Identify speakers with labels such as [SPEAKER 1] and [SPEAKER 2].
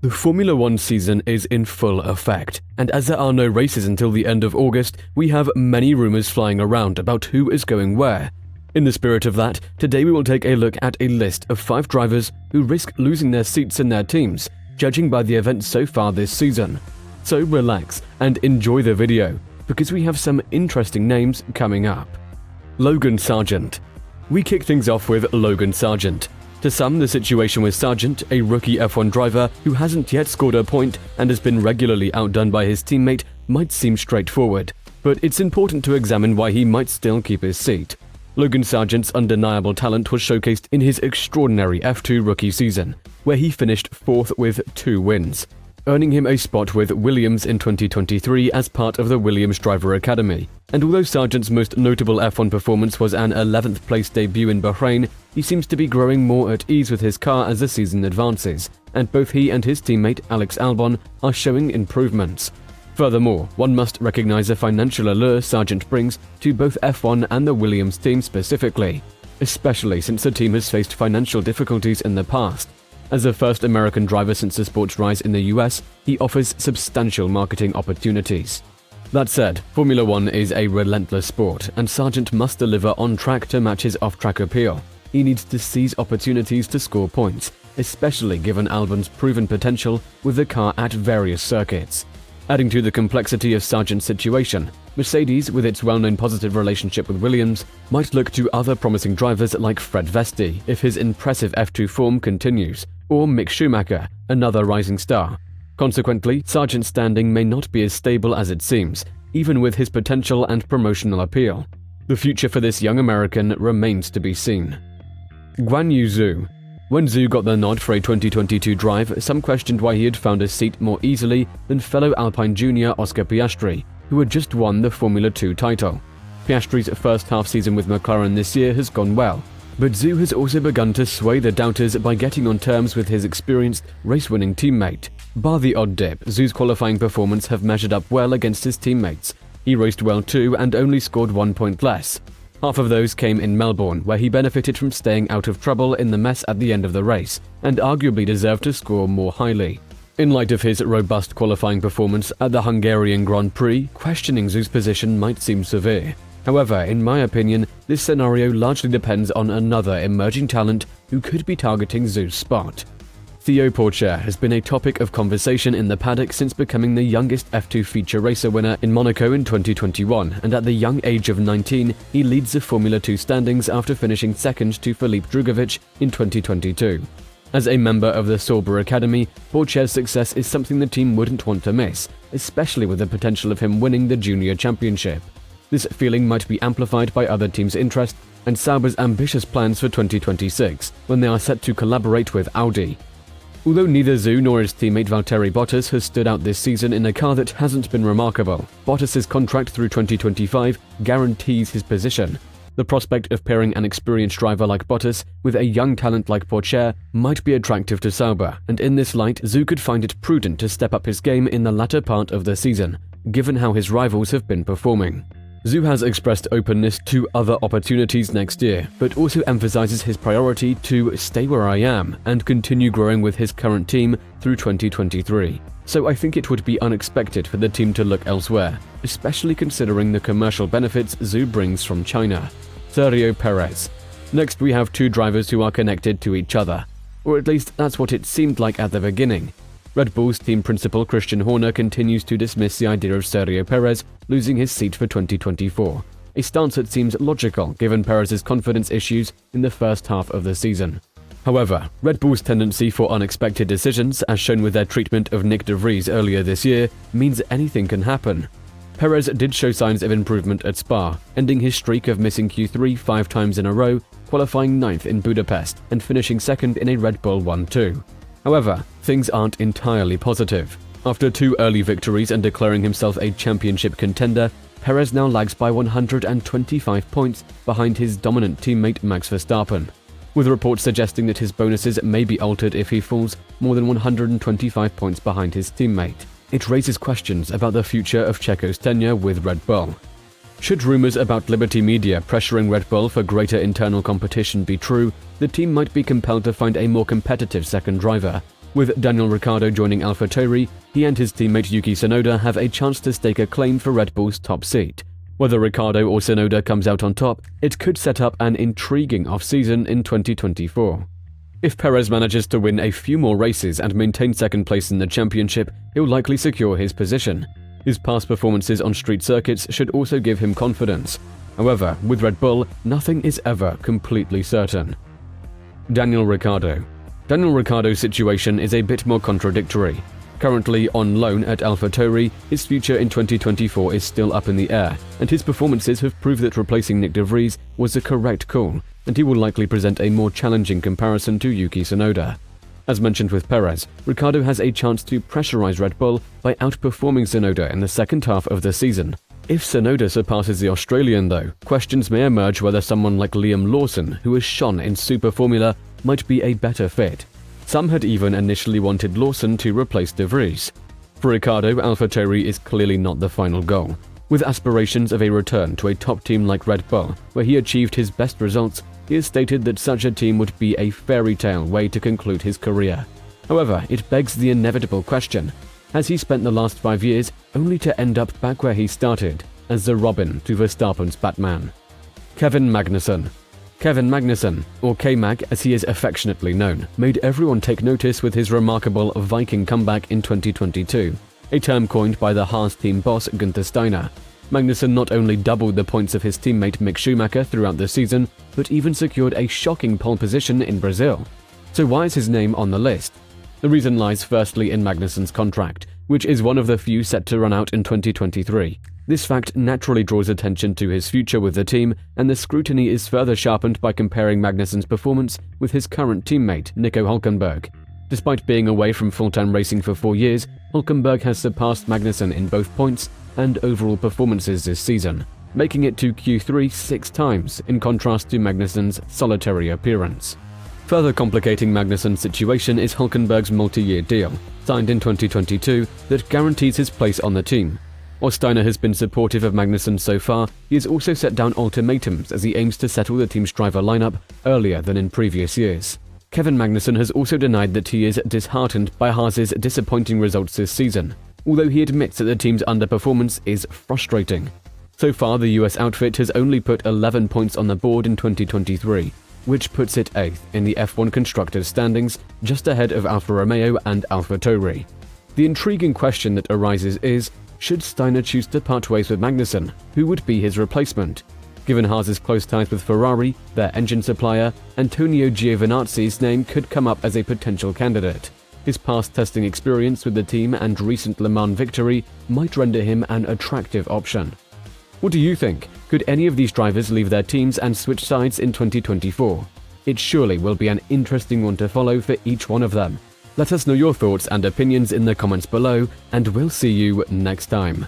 [SPEAKER 1] The Formula One season is in full effect, and as there are no races until the end of August, we have many rumors flying around about who is going where. In the spirit of that, today we will take a look at a list of 5 drivers who risk losing their seats in their teams, judging by the events so far this season. So relax and enjoy the video, because we have some interesting names coming up. Logan Sergeant. We kick things off with Logan Sergeant. To some, the situation with Sergeant, a rookie F1 driver who hasn't yet scored a point and has been regularly outdone by his teammate, might seem straightforward, but it's important to examine why he might still keep his seat. Logan Sergeant's undeniable talent was showcased in his extraordinary F2 rookie season, where he finished 4th with 2 wins, earning him a spot with Williams in 2023 as part of the Williams Driver Academy. And although Sergeant's most notable F1 performance was an 11th place debut in Bahrain, he seems to be growing more at ease with his car as the season advances, and both he and his teammate Alex Albon are showing improvements. Furthermore, one must recognize the financial allure Sergeant brings to both F1 and the Williams team specifically, especially since the team has faced financial difficulties in the past. As the first American driver since the sport's rise in the US, he offers substantial marketing opportunities. That said, Formula One is a relentless sport, and Sergeant must deliver on track to match his off-track appeal. He needs to seize opportunities to score points, especially given Albon's proven potential with the car at various circuits. Adding to the complexity of Sergeant's situation, Mercedes, with its well-known positive relationship with Williams, might look to other promising drivers like Fred Vesti if his impressive F2 form continues, or Mick Schumacher, another rising star. Consequently, Sergeant's standing may not be as stable as it seems, even with his potential and promotional appeal. The future for this young American remains to be seen. Guan Yu Zhou. When Zhou got the nod for a 2022 drive, some questioned why he had found a seat more easily than fellow Alpine junior Oscar Piastri, who had just won the Formula 2 title. Piastri's first half season with McLaren this year has gone well, but Zhou has also begun to sway the doubters by getting on terms with his experienced, race-winning teammate. Bar the odd dip, Zhou's qualifying performance have measured up well against his teammates. He raced well too and only scored 1 point less. Half of those came in Melbourne, where he benefited from staying out of trouble in the mess at the end of the race, and arguably deserved to score more highly. In light of his robust qualifying performance at the Hungarian Grand Prix, questioning Zhou's position might seem severe. However, in my opinion, this scenario largely depends on another emerging talent who could be targeting Zhou's spot. Theo Pourchaire has been a topic of conversation in the paddock since becoming the youngest F2 feature racer winner in Monaco in 2021, and at the young age of 19, he leads the Formula 2 standings after finishing second to Filip Drugovich in 2022. As a member of the Sauber Academy, Pourchaire's success is something the team wouldn't want to miss, especially with the potential of him winning the junior championship. This feeling might be amplified by other teams' interest and Sauber's ambitious plans for 2026, when they are set to collaborate with Audi. Although neither Zhou nor his teammate Valtteri Bottas has stood out this season in a car that hasn't been remarkable, Bottas's contract through 2025 guarantees his position. The prospect of pairing an experienced driver like Bottas with a young talent like Pourchaire might be attractive to Sauber, and in this light, Zhou could find it prudent to step up his game in the latter part of the season, given how his rivals have been performing. Zhou has expressed openness to other opportunities next year, but also emphasizes his priority to stay where I am and continue growing with his current team through 2023. So I think it would be unexpected for the team to look elsewhere, especially considering the commercial benefits Zhou brings from China. Sergio Perez. Next, we have 2 drivers who are connected to each other, or at least that's what it seemed like at the beginning. Red Bull's team principal Christian Horner continues to dismiss the idea of Sergio Perez losing his seat for 2024, a stance that seems logical given Perez's confidence issues in the first half of the season. However, Red Bull's tendency for unexpected decisions, as shown with their treatment of Nick de Vries earlier this year, means anything can happen. Perez did show signs of improvement at Spa, ending his streak of missing Q3 5 times in a row, qualifying 9th in Budapest and finishing 2nd in a Red Bull 1-2. However, things aren't entirely positive. After 2 early victories and declaring himself a championship contender, Perez now lags by 125 points behind his dominant teammate Max Verstappen, with reports suggesting that his bonuses may be altered if he falls more than 125 points behind his teammate. It raises questions about the future of Checo's tenure with Red Bull. Should rumors about Liberty Media pressuring Red Bull for greater internal competition be true, the team might be compelled to find a more competitive second driver, With Daniel Ricciardo joining AlphaTauri, he and his teammate Yuki Tsunoda have a chance to stake a claim for Red Bull's top seat. Whether Ricciardo or Tsunoda comes out on top, it could set up an intriguing off-season in 2024. If Perez manages to win a few more races and maintain second place in the championship, he'll likely secure his position. His past performances on street circuits should also give him confidence. However, with Red Bull, nothing is ever completely certain. Daniel Ricciardo. Daniel Ricciardo's situation is a bit more contradictory. Currently on loan at AlphaTauri, his future in 2024 is still up in the air, and his performances have proved that replacing Nick de Vries was the correct call, and he will likely present a more challenging comparison to Yuki Tsunoda. As mentioned with Perez, Ricciardo has a chance to pressurize Red Bull by outperforming Tsunoda in the second half of the season. If Tsunoda surpasses the Australian though, questions may emerge whether someone like Liam Lawson, who has shone in Super Formula, might be a better fit. Some had even initially wanted Lawson to replace de Vries. For Ricciardo, AlphaTauri is clearly not the final goal. With aspirations of a return to a top team like Red Bull, where he achieved his best results, he has stated that such a team would be a fairy tale way to conclude his career. However, it begs the inevitable question: has he spent the last 5 years only to end up back where he started, as the Robin to Verstappen's Batman? Kevin Magnuson. Kevin Magnuson, or K-Mag as he is affectionately known, made everyone take notice with his remarkable Viking comeback in 2022, a term coined by the Haas team boss Günther Steiner. Magnuson not only doubled the points of his teammate Mick Schumacher throughout the season, but even secured a shocking pole position in Brazil. So why is his name on the list? The reason lies firstly in Magnuson's contract, which is one of the few set to run out in 2023. This fact naturally draws attention to his future with the team, and the scrutiny is further sharpened by comparing Magnuson's performance with his current teammate, Nico Hülkenberg. Despite being away from full-time racing for 4 years, Hülkenberg has surpassed Magnuson in both points and overall performances this season, making it to Q3 6 times, in contrast to Magnuson's solitary appearance. Further complicating Magnuson's situation is Hülkenberg's multi-year deal, signed in 2022, that guarantees his place on the team. While Steiner has been supportive of Magnuson so far, he has also set down ultimatums as he aims to settle the team's driver lineup earlier than in previous years. Kevin Magnuson has also denied that he is disheartened by Haas's disappointing results this season, although he admits that the team's underperformance is frustrating. So far, the US outfit has only put 11 points on the board in 2023, which puts it 8th in the F1 Constructors standings, just ahead of Alfa Romeo and AlphaTauri. The intriguing question that arises is, should Steiner choose to part ways with Magnuson, who would be his replacement? Given Haas's close ties with Ferrari, their engine supplier, Antonio Giovinazzi's name could come up as a potential candidate. His past testing experience with the team and recent Le Mans victory might render him an attractive option. What do you think? Could any of these drivers leave their teams and switch sides in 2024? It surely will be an interesting one to follow for each one of them. Let us know your thoughts and opinions in the comments below, and we'll see you next time.